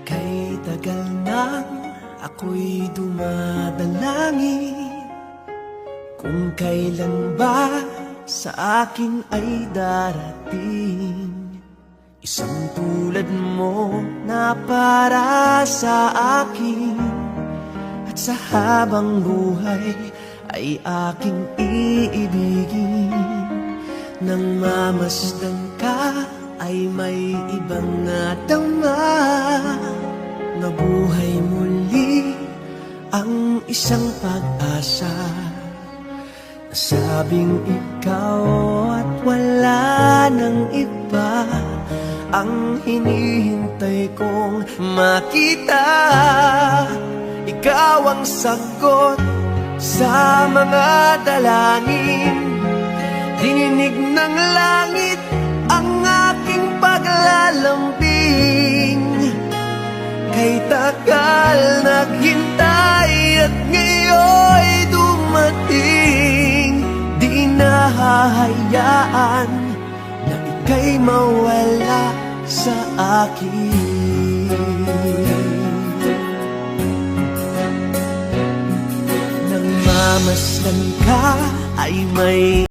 Kay tagal nang ako'y dumadalangin kung kailan ba sa akin ay darating isang tulad mo na para sa akin. At sa habang buhay ay aking iibigin. Nang mamasdan ka ay may ibang nadama, na buhay muli ang isang pag-asa. Nasabing ikaw at wala nang iba ang hinihintay kong makita. Ikaw ang sagot sa mga dalangin, dininig ng langit ang aking paglalambing. Kay tagal naghintay at ngayon'y dumating, di nahahayaan na ika'y mawala sa akin. Nang mamasdan ka ay may